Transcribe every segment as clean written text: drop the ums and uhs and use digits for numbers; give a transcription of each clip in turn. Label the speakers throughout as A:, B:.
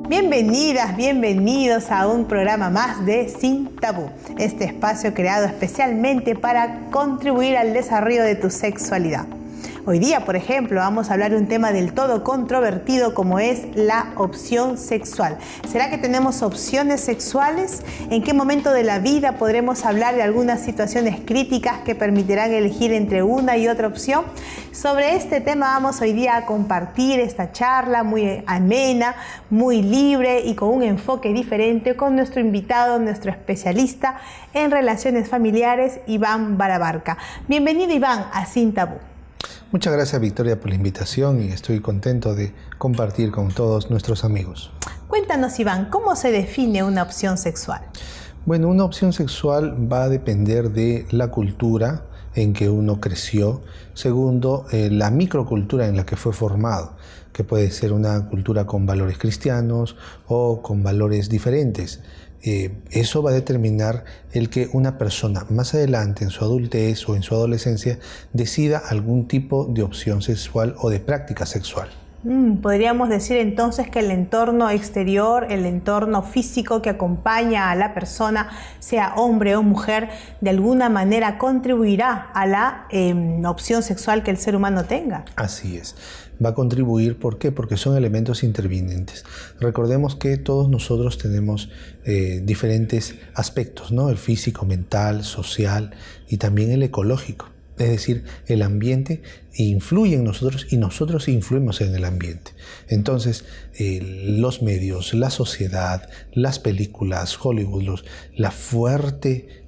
A: Bienvenidas, bienvenidos a un programa más de Sin Tabú, este espacio creado especialmente para contribuir al desarrollo de tu sexualidad. Hoy día, por ejemplo, vamos a hablar de un tema del todo controvertido como es la opción sexual. ¿Será que tenemos opciones sexuales? ¿En qué momento de la vida podremos hablar de algunas situaciones críticas que permitirán elegir entre una y otra opción? Sobre este tema vamos hoy día a compartir esta charla muy amena, muy libre y con un enfoque diferente con nuestro invitado, nuestro especialista en relaciones familiares, Iván Barabarca. Bienvenido, Iván, a Sin Tabú.
B: Muchas gracias, Victoria, por la invitación y estoy contento de compartir con todos nuestros amigos.
A: Cuéntanos, Iván, ¿cómo se define una opción sexual?
B: Bueno, una opción sexual va a depender de la cultura en que uno creció. Segundo, la microcultura en la que fue formado, que puede ser una cultura con valores cristianos o con valores diferentes. Eso va a determinar el que una persona más adelante en su adultez o en su adolescencia decida algún tipo de opción sexual o de práctica sexual.
A: Podríamos decir entonces que el entorno exterior, el entorno físico que acompaña a la persona, sea hombre o mujer, de alguna manera contribuirá a la opción sexual que el ser humano tenga.
B: Así es. Va a contribuir, ¿por qué? Porque son elementos intervinientes. Recordemos que todos nosotros tenemos diferentes aspectos, ¿no? El físico, mental, social y también el ecológico. Es decir, el ambiente influye en nosotros y nosotros influimos en el ambiente. Entonces, los medios, la sociedad, las películas, Hollywood, la fuerte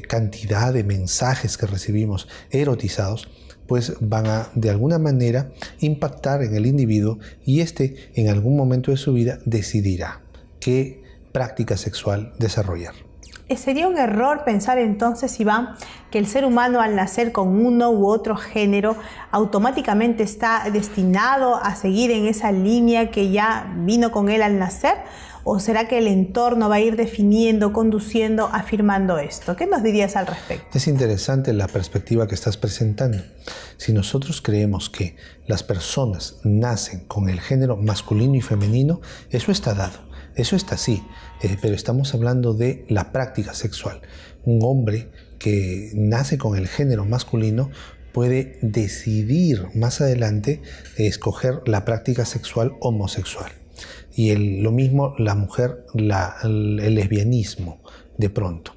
B: cantidad de mensajes que recibimos erotizados, pues van a, de alguna manera, impactar en el individuo y éste, en algún momento de su vida, decidirá qué práctica sexual desarrollar.
A: ¿Sería un error pensar entonces, Iván, que el ser humano al nacer con uno u otro género automáticamente está destinado a seguir en esa línea que ya vino con él al nacer? ¿O será que el entorno va a ir definiendo, conduciendo, afirmando esto? ¿Qué nos dirías al respecto?
B: Es interesante la perspectiva que estás presentando. Si nosotros creemos que las personas nacen con el género masculino y femenino, eso está dado. Eso está así, pero estamos hablando de la práctica sexual. Un hombre que nace con el género masculino puede decidir más adelante escoger la práctica sexual homosexual. Y lo mismo la mujer, el lesbianismo de pronto.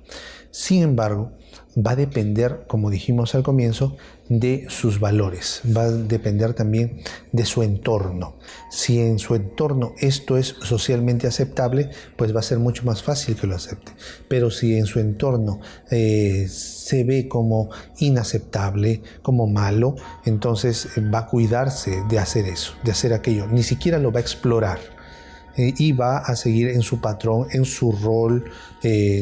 B: Sin embargo, va a depender, como dijimos al comienzo, de sus valores. Va a depender también de su entorno. Si en su entorno esto es socialmente aceptable, pues va a ser mucho más fácil que lo acepte. Pero si en su entorno se ve como inaceptable, como malo, entonces va a cuidarse de hacer eso, de hacer aquello. Ni siquiera lo va a explorar. Y va a seguir en su patrón, en su rol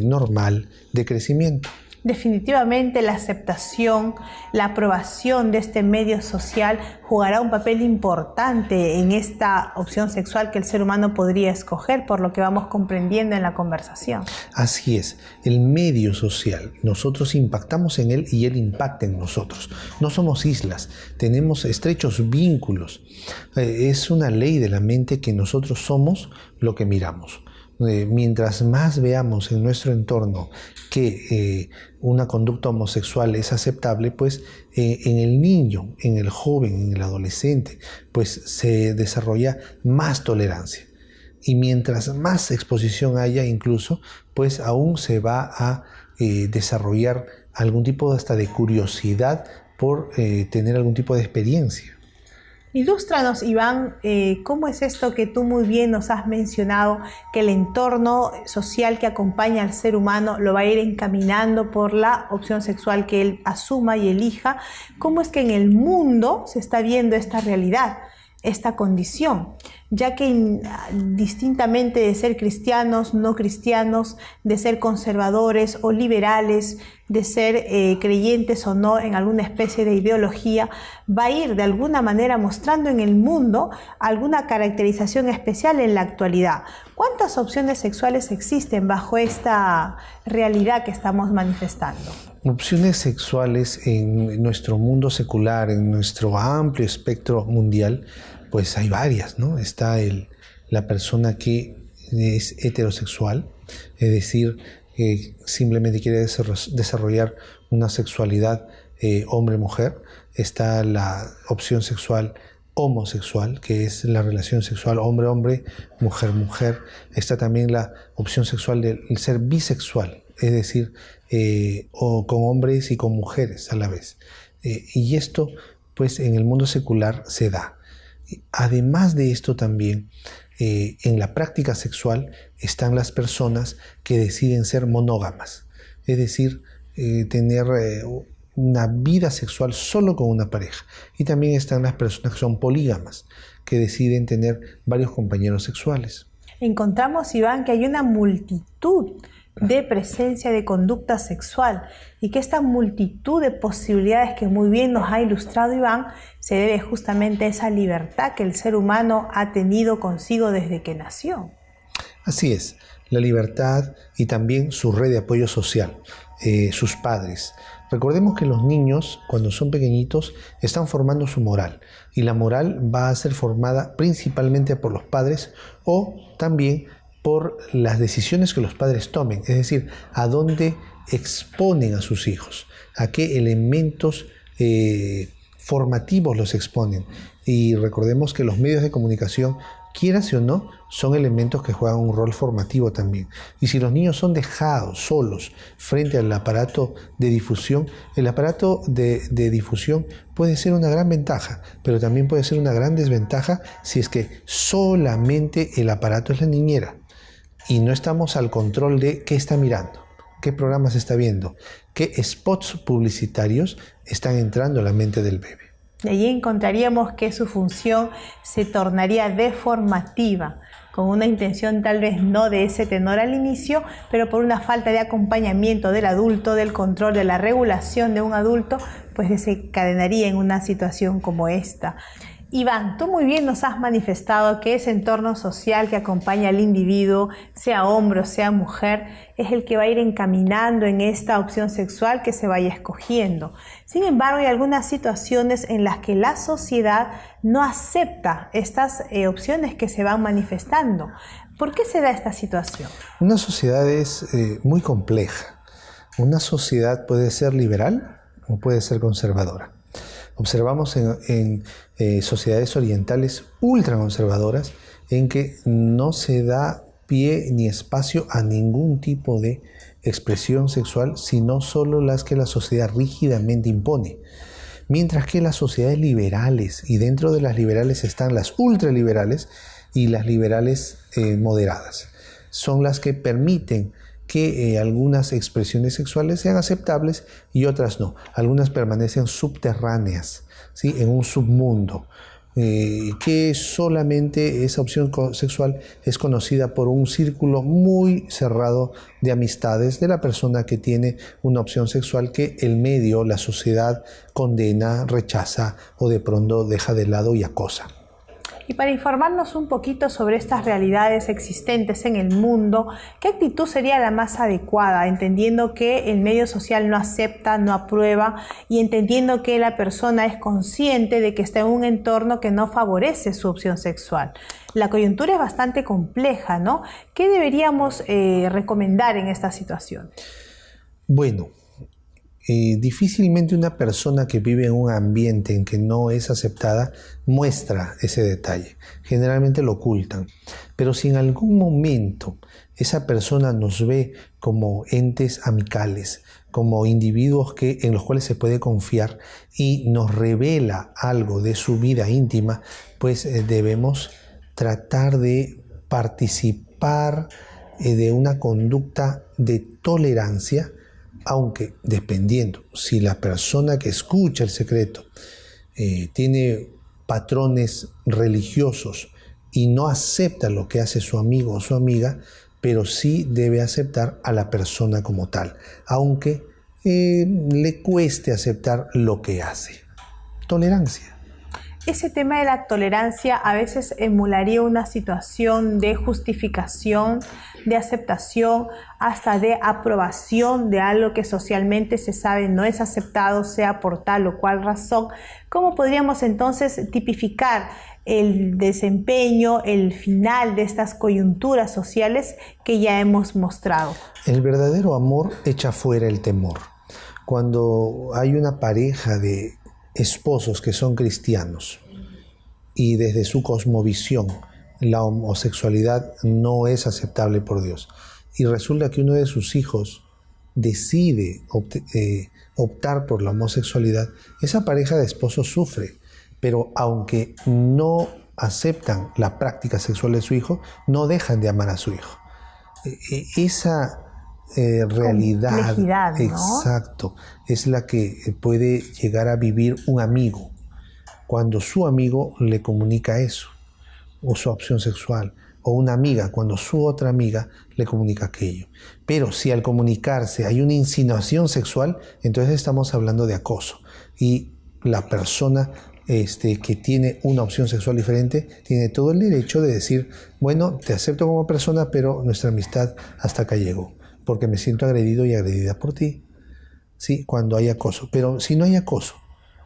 B: normal de crecimiento.
A: Definitivamente la aceptación, la aprobación de este medio social jugará un papel importante en esta opción sexual que el ser humano podría escoger, por lo que vamos comprendiendo en la conversación.
B: Así es, el medio social, nosotros impactamos en él y él impacta en nosotros. No somos islas, tenemos estrechos vínculos. Es una ley de la mente que nosotros somos lo que miramos. Mientras más veamos en nuestro entorno que una conducta homosexual es aceptable, pues en el niño, en el joven, en el adolescente, pues se desarrolla más tolerancia. Y mientras más exposición haya incluso, pues aún se va a desarrollar algún tipo hasta de curiosidad por tener algún tipo de experiencia.
A: Ilústranos, Iván, ¿cómo es esto que tú muy bien nos has mencionado, que el entorno social que acompaña al ser humano lo va a ir encaminando por la opción sexual que él asuma y elija? ¿Cómo es que en el mundo se está viendo esta realidad, esta condición? Ya que distintamente de ser cristianos, no cristianos, de ser conservadores o liberales, de ser creyentes o no en alguna especie de ideología, va a ir de alguna manera mostrando en el mundo alguna caracterización especial en la actualidad. ¿Cuántas opciones sexuales existen bajo esta realidad que estamos manifestando?
B: Opciones sexuales en nuestro mundo secular, en nuestro amplio espectro mundial, pues hay varias, ¿no? Está el la persona que es heterosexual, es decir, simplemente quiere desarrollar una sexualidad hombre-mujer. Está la opción sexual homosexual, que es la relación sexual hombre-hombre, mujer-mujer. Está también la opción sexual del ser bisexual, es decir, o con hombres y con mujeres a la vez. Y esto, pues, en el mundo secular se da. Además de esto también, en la práctica sexual están las personas que deciden ser monógamas, es decir, tener una vida sexual solo con una pareja. Y también están las personas que son polígamas, que deciden tener varios compañeros sexuales.
A: Encontramos, Iván, que hay una multitud de presencia de conducta sexual y que esta multitud de posibilidades que muy bien nos ha ilustrado Iván se debe justamente a esa libertad que el ser humano ha tenido consigo desde que nació.
B: Así es, la libertad y también su red de apoyo social, sus padres. Recordemos que los niños, cuando son pequeñitos, están formando su moral, y la moral va a ser formada principalmente por los padres o también por las decisiones que los padres tomen, es decir, a dónde exponen a sus hijos, a qué elementos formativos los exponen. Y recordemos que los medios de comunicación, quieras o no, son elementos que juegan un rol formativo también. Y si los niños son dejados solos frente al aparato de difusión, el aparato de difusión puede ser una gran ventaja, pero también puede ser una gran desventaja si es que solamente el aparato es la niñera y no estamos al control de qué está mirando, qué programas está viendo, qué spots publicitarios están entrando a la mente del bebé.
A: De allí encontraríamos que su función se tornaría deformativa, con una intención tal vez no de ese tenor al inicio, pero por una falta de acompañamiento del adulto, del control, de la regulación de un adulto, pues desencadenaría en una situación como esta. Iván, tú muy bien nos has manifestado que ese entorno social que acompaña al individuo, sea hombre o sea mujer, es el que va a ir encaminando en esta opción sexual que se vaya escogiendo. Sin embargo, hay algunas situaciones en las que la sociedad no acepta estas opciones que se van manifestando. ¿Por qué se da esta situación?
B: Una sociedad es muy compleja. Una sociedad puede ser liberal o puede ser conservadora. Observamos en sociedades orientales ultraconservadoras en que no se da pie ni espacio a ningún tipo de expresión sexual, sino solo las que la sociedad rígidamente impone. Mientras que las sociedades liberales, y dentro de las liberales están las ultraliberales y las liberales moderadas, son las que permiten que algunas expresiones sexuales sean aceptables y otras no. Algunas permanecen subterráneas, ¿sí?, en un submundo, que solamente esa opción sexual es conocida por un círculo muy cerrado de amistades de la persona que tiene una opción sexual que el medio, la sociedad, condena, rechaza o de pronto deja de lado y acosa.
A: Y para informarnos un poquito sobre estas realidades existentes en el mundo, ¿qué actitud sería la más adecuada? Entendiendo que el medio social no acepta, no aprueba y entendiendo que la persona es consciente de que está en un entorno que no favorece su opción sexual. La coyuntura es bastante compleja, ¿no? ¿Qué deberíamos recomendar en esta situación?
B: Bueno, difícilmente una persona que vive en un ambiente en que no es aceptada muestra ese detalle. Generalmente lo ocultan. Pero si en algún momento esa persona nos ve como entes amicales, como individuos en los cuales se puede confiar y nos revela algo de su vida íntima, pues debemos tratar de participar de una conducta de tolerancia, aunque dependiendo si la persona que escucha el secreto tiene patrones religiosos y no acepta lo que hace su amigo o su amiga, pero sí debe aceptar a la persona como tal, aunque le cueste aceptar lo que hace. Tolerancia.
A: ese tema de la tolerancia a veces emularía una situación de justificación, de aceptación, hasta de aprobación de algo que socialmente se sabe no es aceptado, sea por tal o cual razón. ¿Cómo podríamos entonces tipificar el desempeño, el final de estas coyunturas sociales que ya hemos mostrado?
B: El verdadero amor echa fuera el temor. Cuando hay una pareja de esposos que son cristianos y desde su cosmovisión la homosexualidad no es aceptable por Dios, y resulta que uno de sus hijos decide optar por la homosexualidad, esa pareja de esposos sufre, pero aunque no aceptan la práctica sexual de su hijo, no dejan de amar a su hijo. Esa realidad,
A: ¿no?
B: Exacto, es la que puede llegar a vivir un amigo cuando su amigo le comunica eso, o su opción sexual, o una amiga cuando su otra amiga le comunica aquello. Pero si al comunicarse hay una insinuación sexual, entonces estamos hablando de acoso, y la persona que tiene una opción sexual diferente tiene todo el derecho de decir, bueno, te acepto como persona, pero nuestra amistad hasta acá llegó, porque me siento agredido y agredida por ti. ¿Sí? Cuando hay acoso. Pero si no hay acoso,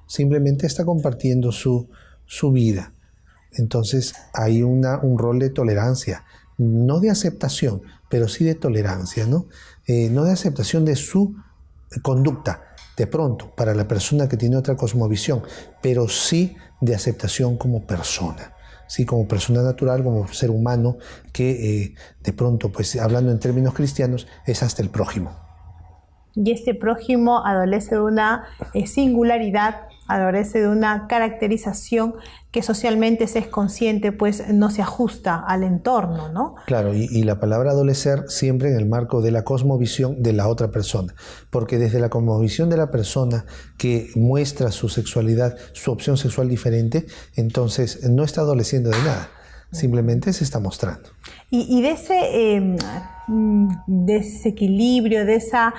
B: simplemente está compartiendo su vida. Entonces hay un rol de tolerancia, no de aceptación, pero sí de tolerancia, ¿no? No de aceptación de su conducta, de pronto, para la persona que tiene otra cosmovisión, pero sí de aceptación como persona. Sí, como persona natural, como ser humano, que de pronto, pues hablando en términos cristianos, es hasta el prójimo.
A: Y este prójimo adolece de una singularidad, adolece de una caracterización que socialmente se es consciente, pues no se ajusta al entorno, ¿no?
B: Claro, y la palabra adolecer siempre en el marco de la cosmovisión de la otra persona, porque desde la cosmovisión de la persona que muestra su sexualidad, su opción sexual diferente, entonces no está adoleciendo de nada, simplemente se está mostrando.
A: Y de ese desequilibrio, de esa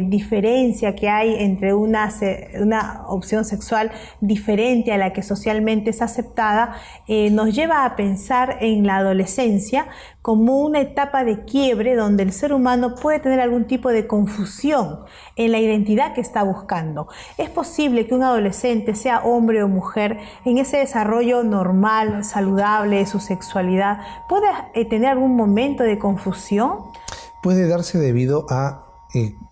A: diferencia que hay entre una opción sexual diferente a la que socialmente es aceptada, nos lleva a pensar en la adolescencia como una etapa de quiebre donde el ser humano puede tener algún tipo de confusión en la identidad que está buscando. ¿Es posible que un adolescente, sea hombre o mujer, en ese desarrollo normal, saludable de su sexualidad, pueda tener algún momento de confusión?
B: Puede darse debido a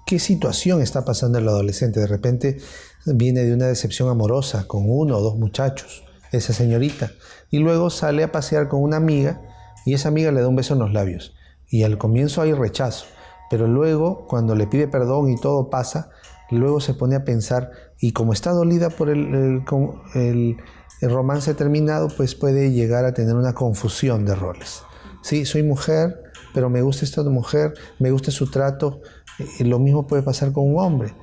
B: qué situación está pasando el adolescente. De repente viene de una decepción amorosa con uno o dos muchachos, esa señorita, y luego sale a pasear con una amiga y esa amiga le da un beso en los labios. Y al comienzo hay rechazo, pero luego cuando le pide perdón y todo pasa, luego se pone a pensar, y como está dolida por el romance terminado, pues puede llegar a tener una confusión de roles. Sí, soy mujer, pero me gusta esta mujer, me gusta su trato. Lo mismo puede pasar con un hombre.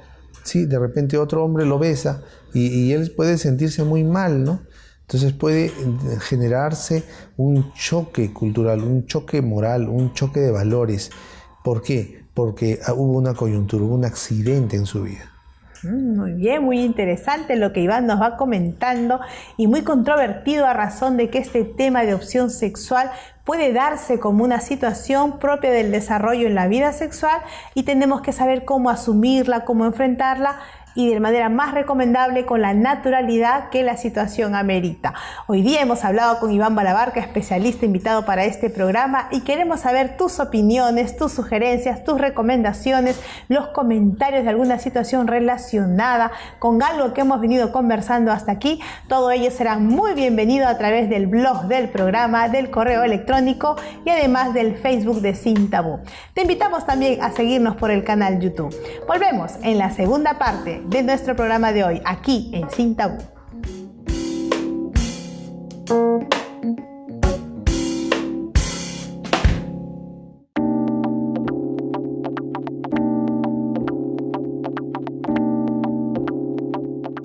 B: Sí, de repente otro hombre lo besa y él puede sentirse muy mal, ¿no? Entonces puede generarse un choque cultural, un choque moral, un choque de valores. ¿Por qué? Porque hubo una coyuntura, hubo un accidente en su vida.
A: Muy bien, muy interesante lo que Iván nos va comentando y muy controvertido a razón de que este tema de opción sexual puede darse como una situación propia del desarrollo en la vida sexual y tenemos que saber cómo asumirla, cómo enfrentarla y de manera más recomendable con la naturalidad que la situación amerita. Hoy día hemos hablado con Iván Balabarca, especialista invitado para este programa, y queremos saber tus opiniones, tus sugerencias, tus recomendaciones, los comentarios de alguna situación relacionada con algo que hemos venido conversando hasta aquí. Todo ello será muy bienvenido a través del blog del programa, del correo electrónico y además del Facebook de Sin Tabú. Te invitamos también a seguirnos por el canal YouTube. Volvemos en la segunda parte de nuestro programa de hoy, aquí en Sin Tabú.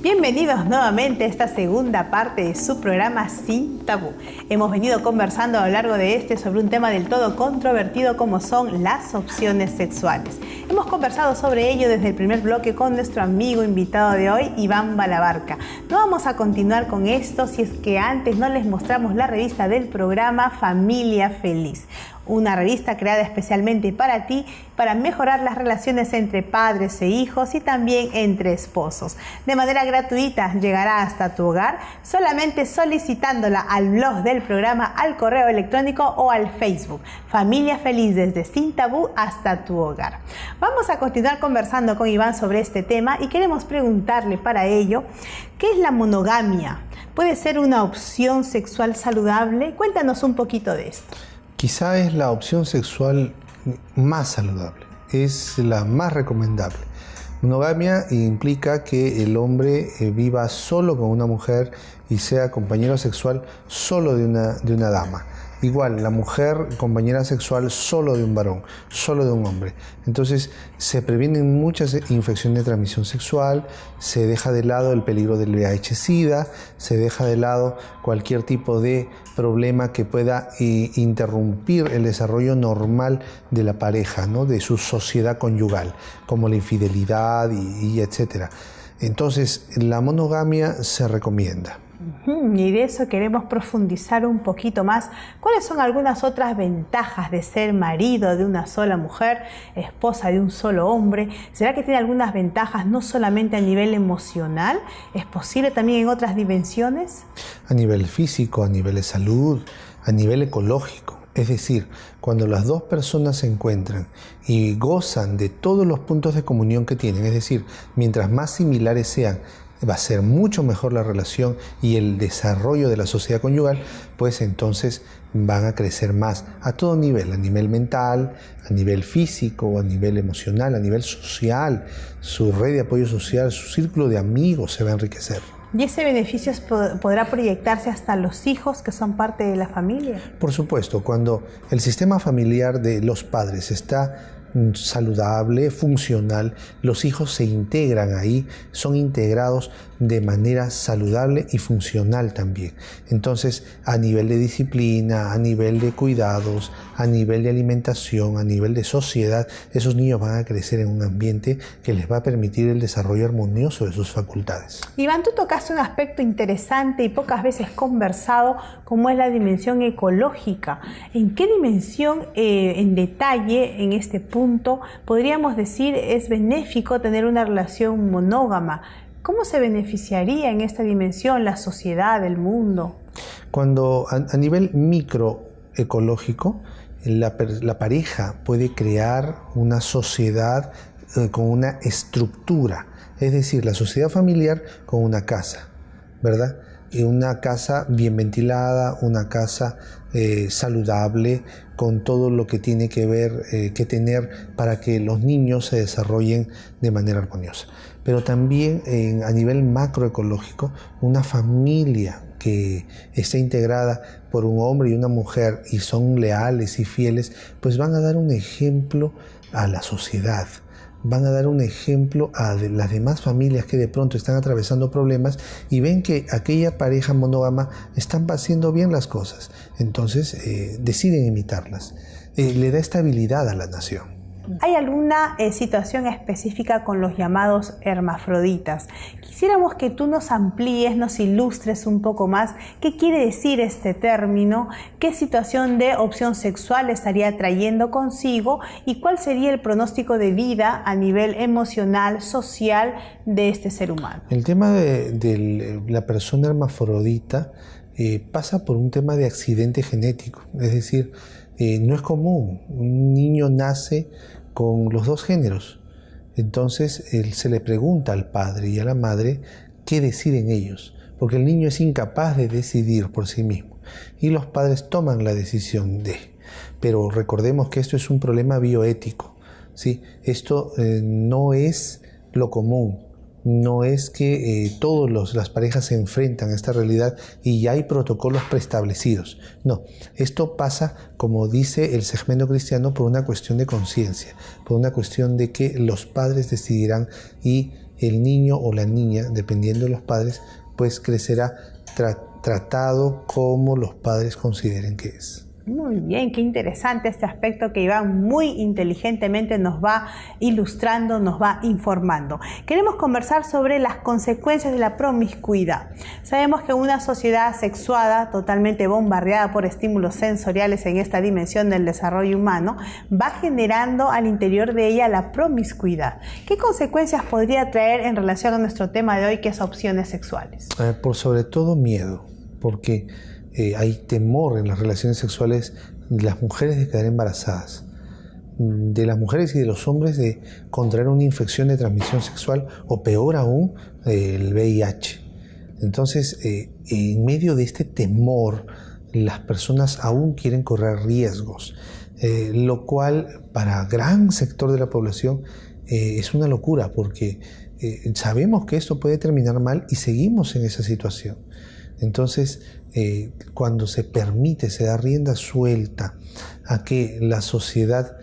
A: Bienvenidos nuevamente a esta segunda parte de su programa Sin Tabú. Hemos venido conversando a lo largo de sobre un tema del todo controvertido como son las opciones sexuales. Hemos conversado sobre ello desde el primer bloque con nuestro amigo invitado de hoy, Iván Balabarca. No vamos a continuar con esto si es que antes no les mostramos la revista del programa Familia Feliz. Una revista creada especialmente para ti, para mejorar las relaciones entre padres e hijos y también entre esposos. De manera gratuita llegará hasta tu hogar, solamente solicitándola al blog del programa, al correo electrónico o al Facebook. Familia Feliz, desde Sin Tabú hasta tu hogar. Vamos a continuar conversando con Iván sobre este tema y queremos preguntarle para ello, ¿qué es la monogamia? ¿Puede ser una opción sexual saludable? Cuéntanos un poquito de esto.
B: Quizá es la opción sexual más saludable, es la más recomendable. Monogamia implica que el hombre viva solo con una mujer y sea compañero sexual solo de una dama. Igual, la mujer, compañera sexual solo de un varón, solo de un hombre. Entonces, se previenen muchas infecciones de transmisión sexual, se deja de lado el peligro del VIH-Sida, se deja de lado cualquier tipo de problema que pueda interrumpir el desarrollo normal de la pareja, ¿no? De su sociedad conyugal, como la infidelidad y etcétera. Entonces, la monogamia se recomienda.
A: Y de eso queremos profundizar un poquito más. ¿Cuáles son algunas otras ventajas de ser marido de una sola mujer, esposa de un solo hombre? ¿Será que tiene algunas ventajas no solamente a nivel emocional? ¿Es posible también en otras dimensiones?
B: A nivel físico, a nivel de salud, a nivel ecológico. Es decir, cuando las dos personas se encuentran y gozan de todos los puntos de comunión que tienen, es decir, mientras más similares sean, va a ser mucho mejor la relación y el desarrollo de la sociedad conyugal, pues entonces van a crecer más a todo nivel, a nivel mental, a nivel físico, a nivel emocional, a nivel social. Su red de apoyo social, su círculo de amigos se va a enriquecer.
A: ¿Y ese beneficio podrá proyectarse hasta los hijos que son parte de la familia?
B: Por supuesto, cuando el sistema familiar de los padres está saludable, funcional, los hijos se integran ahí, son integrados de manera saludable y funcional también. Entonces, a nivel de disciplina, a nivel de cuidados, a nivel de alimentación, a nivel de sociedad, esos niños van a crecer en un ambiente que les va a permitir el desarrollo armonioso de sus facultades.
A: Iván, tú tocaste un aspecto interesante y pocas veces conversado, como es la dimensión ecológica. ¿En qué dimensión, en detalle, en este punto, podríamos decir es benéfico tener una relación monógama? ¿Cómo se beneficiaría en esta dimensión la sociedad, el mundo?
B: Cuando a nivel microecológico, la pareja puede crear una sociedad con una estructura, es decir, la sociedad familiar con una casa, ¿verdad? Y una casa bien ventilada, una casa saludable, con todo lo que tiene que ver, que tener para que los niños se desarrollen de manera armoniosa. Pero también a nivel macroecológico, una familia que esté integrada por un hombre y una mujer y son leales y fieles, pues van a dar un ejemplo a la sociedad. Van a dar un ejemplo a las demás familias que de pronto están atravesando problemas y ven que aquella pareja monógama están haciendo bien las cosas. Entonces deciden imitarlas. Le da estabilidad a la nación.
A: ¿Hay alguna situación específica con los llamados hermafroditas? Quisiéramos que tú nos amplíes, nos ilustres un poco más qué quiere decir este término, qué situación de opción sexual estaría trayendo consigo y cuál sería el pronóstico de vida a nivel emocional, social de este ser humano.
B: El tema de la persona hermafrodita pasa por un tema de accidente genético, es decir, no es común. Un niño nace con los dos géneros. Entonces se le pregunta al padre y a la madre qué deciden ellos, porque el niño es incapaz de decidir por sí mismo y los padres toman la decisión de. Pero recordemos que esto es un problema bioético, ¿sí? Esto no es lo común. No es que todas las parejas se enfrentan a esta realidad y ya hay protocolos preestablecidos. No, esto pasa, como dice el segmento cristiano, por una cuestión de conciencia, por una cuestión de que los padres decidirán y el niño o la niña, dependiendo de los padres, pues crecerá tratado como los padres consideren que es.
A: Muy bien, qué interesante este aspecto que Iván muy inteligentemente nos va ilustrando, nos va informando. Queremos conversar sobre las consecuencias de la promiscuidad. Sabemos que una sociedad sexuada, totalmente bombardeada por estímulos sensoriales en esta dimensión del desarrollo humano, va generando al interior de ella la promiscuidad. ¿Qué consecuencias podría traer en relación a nuestro tema de hoy, que es opciones sexuales?
B: Por sobre todo miedo, porque hay temor en las relaciones sexuales de las mujeres de quedar embarazadas, de las mujeres y de los hombres de contraer una infección de transmisión sexual o peor aún, el VIH. Entonces, en medio de este temor, las personas aún quieren correr riesgos, lo cual para gran sector de la población es una locura, porque sabemos que esto puede terminar mal y seguimos en esa situación. Entonces, cuando se permite, se da rienda suelta a que la sociedad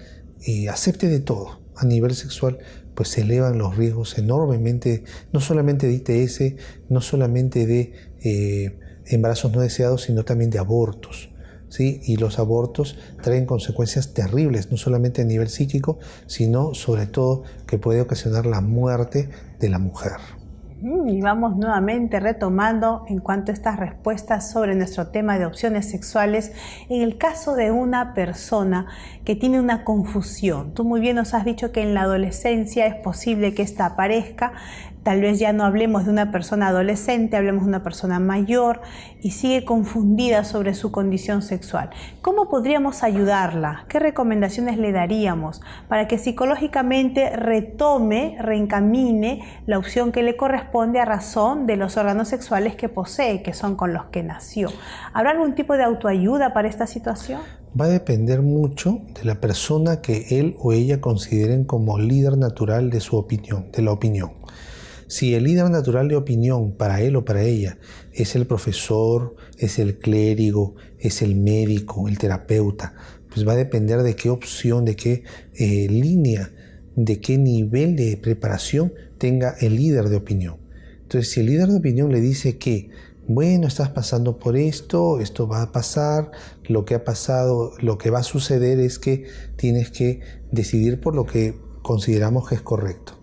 B: acepte de todo a nivel sexual, pues se elevan los riesgos enormemente, no solamente de ITS, no solamente de embarazos no deseados, sino también de abortos, ¿sí? Y los abortos traen consecuencias terribles, no solamente a nivel psíquico, sino sobre todo que puede ocasionar la muerte de la mujer.
A: Y vamos nuevamente retomando en cuanto a estas respuestas sobre nuestro tema de opciones sexuales. En el caso de una persona que tiene una confusión, tú muy bien nos has dicho que en la adolescencia es posible que esta aparezca. Tal vez ya no hablemos de una persona adolescente, hablemos de una persona mayor y sigue confundida sobre su condición sexual. ¿Cómo podríamos ayudarla? ¿Qué recomendaciones le daríamos para que psicológicamente retome, reencamine la opción que le corresponde a razón de los órganos sexuales que posee, que son con los que nació? ¿Habrá algún tipo de autoayuda para esta situación?
B: Va a depender mucho de la persona que él o ella consideren como líder natural de su opinión, de la opinión. Si el líder natural de opinión para él o para ella es el profesor, es el clérigo, es el médico, el terapeuta, pues va a depender de qué opción, de qué línea, de qué nivel de preparación tenga el líder de opinión. Entonces, si el líder de opinión le dice que, bueno, estás pasando por esto, esto va a pasar, lo que ha pasado, lo que va a suceder es que tienes que decidir por lo que consideramos que es correcto,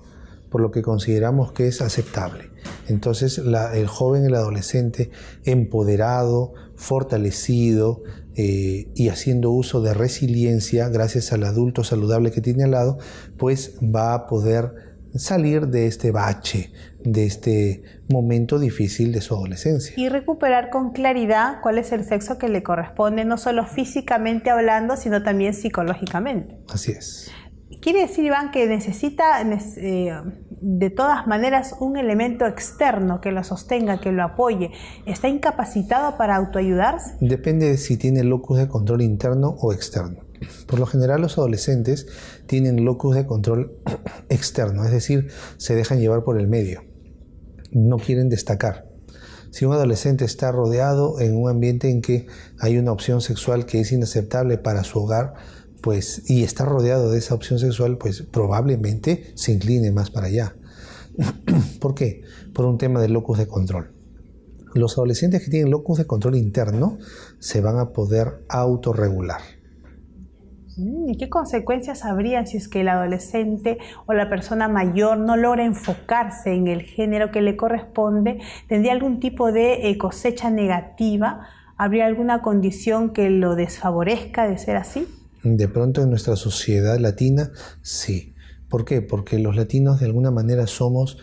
B: por lo que consideramos que es aceptable. Entonces el joven, el adolescente, empoderado, fortalecido y haciendo uso de resiliencia gracias al adulto saludable que tiene al lado, pues va a poder salir de este bache, de este momento difícil de su adolescencia.
A: Y recuperar con claridad cuál es el sexo que le corresponde, no solo físicamente hablando, sino también psicológicamente.
B: Así es.
A: Quiere decir, Iván, que necesita de todas maneras un elemento externo que lo sostenga, que lo apoye. ¿Está incapacitado para autoayudarse?
B: Depende de si tiene locus de control interno o externo. Por lo general los adolescentes tienen locus de control externo, es decir, se dejan llevar por el medio, no quieren destacar. Si un adolescente está rodeado en un ambiente en que hay una opción sexual que es inaceptable para su hogar, pues, y está rodeado de esa opción sexual, pues probablemente se incline más para allá. ¿Por qué? Por un tema de locus de control. Los adolescentes que tienen locus de control interno se van a poder autorregular.
A: ¿Y qué consecuencias habría si es que el adolescente o la persona mayor no logra enfocarse en el género que le corresponde? ¿Tendría algún tipo de cosecha negativa? ¿Habría alguna condición que lo desfavorezca de ser así?
B: De pronto en nuestra sociedad latina, sí. ¿Por qué? Porque los latinos de alguna manera somos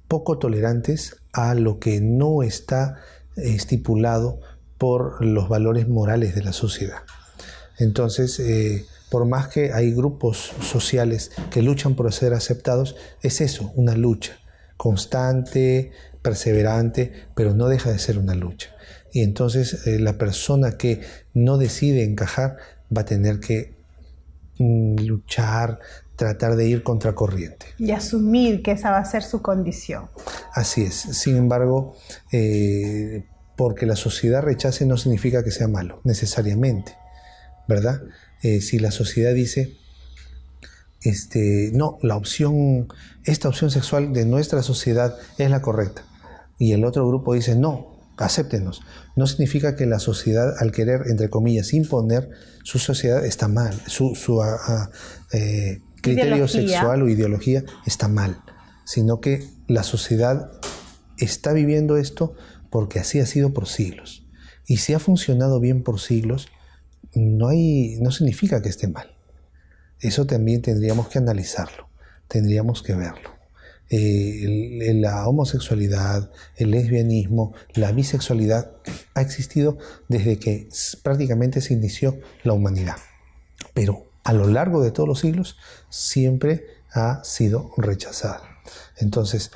B: poco tolerantes a lo que no está estipulado por los valores morales de la sociedad. Entonces, por más que hay grupos sociales que luchan por ser aceptados, es eso, una lucha constante, perseverante, pero no deja de ser una lucha. Y entonces la persona que no decide encajar va a tener que luchar, tratar de ir contracorriente.
A: Y asumir que esa va a ser su condición.
B: Así es. Sin embargo, porque la sociedad rechace no significa que sea malo, necesariamente, ¿verdad? Si la sociedad dice, no, esta opción sexual de nuestra sociedad es la correcta. Y el otro grupo dice, no, acéptenos. No significa que la sociedad, al querer, entre comillas, imponer su sociedad, está mal. Su criterio sexual o ideología está mal. Sino que la sociedad está viviendo esto porque así ha sido por siglos. Y si ha funcionado bien por siglos, no significa que esté mal. Eso también tendríamos que analizarlo, tendríamos que verlo. La homosexualidad, el lesbianismo, la bisexualidad ha existido desde que prácticamente se inició la humanidad. Pero a lo largo de todos los siglos siempre ha sido rechazada. Entonces,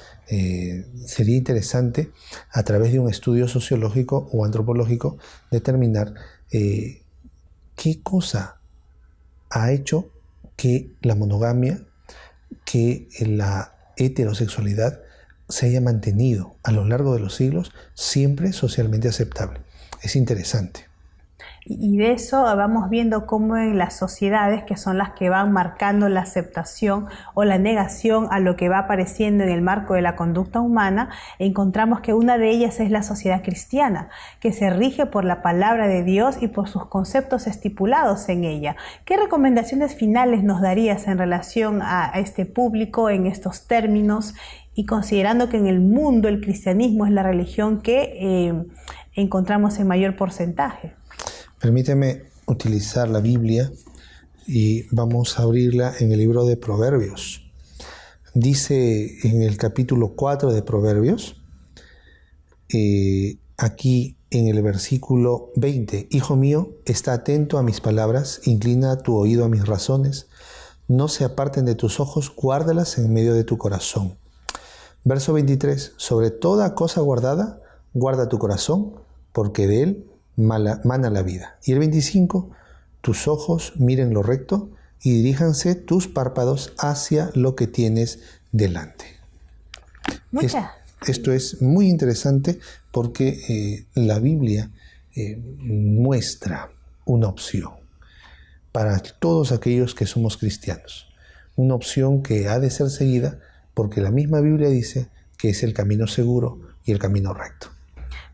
B: sería interesante a través de un estudio sociológico o antropológico determinar qué cosa ha hecho que la monogamia, que la heterosexualidad se haya mantenido a lo largo de los siglos siempre socialmente aceptable. Es interesante.
A: Y de eso vamos viendo cómo en las sociedades, que son las que van marcando la aceptación o la negación a lo que va apareciendo en el marco de la conducta humana, encontramos que una de ellas es la sociedad cristiana, que se rige por la palabra de Dios y por sus conceptos estipulados en ella. ¿Qué recomendaciones finales nos darías en relación a este público en estos términos? Y considerando que en el mundo el cristianismo es la religión que encontramos en mayor porcentaje.
B: Permíteme utilizar la Biblia y vamos a abrirla en el libro de Proverbios. Dice en el capítulo 4 de Proverbios, aquí en el versículo 20, Hijo mío, está atento a mis palabras, inclina tu oído a mis razones, no se aparten de tus ojos, guárdalas en medio de tu corazón. Verso 23, sobre toda cosa guardada, guarda tu corazón, porque de él mana la vida. Y el 25, tus ojos miren lo recto y diríjanse tus párpados hacia lo que tienes delante. Esto es muy interesante porque la Biblia muestra una opción para todos aquellos que somos cristianos. Una opción que ha de ser seguida porque la misma Biblia dice que es el camino seguro y el camino recto.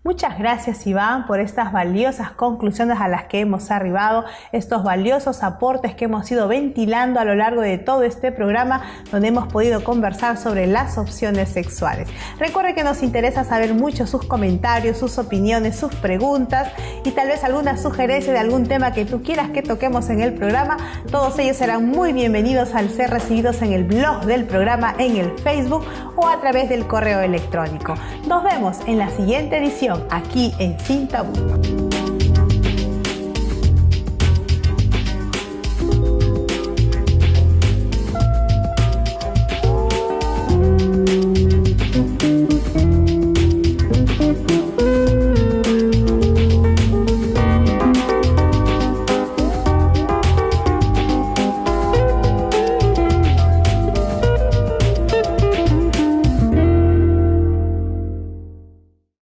A: Muchas gracias, Iván, por estas valiosas conclusiones a las que hemos arribado, estos valiosos aportes que hemos ido ventilando a lo largo de todo este programa, donde hemos podido conversar sobre las opciones sexuales. Recuerde que nos interesa saber mucho sus comentarios, sus opiniones, sus preguntas y tal vez alguna sugerencia de algún tema que tú quieras que toquemos en el programa. Todos ellos serán muy bienvenidos al ser recibidos en el blog del programa, en el Facebook o a través del correo electrónico. Nos vemos en la siguiente edición aquí en Sin Tabú.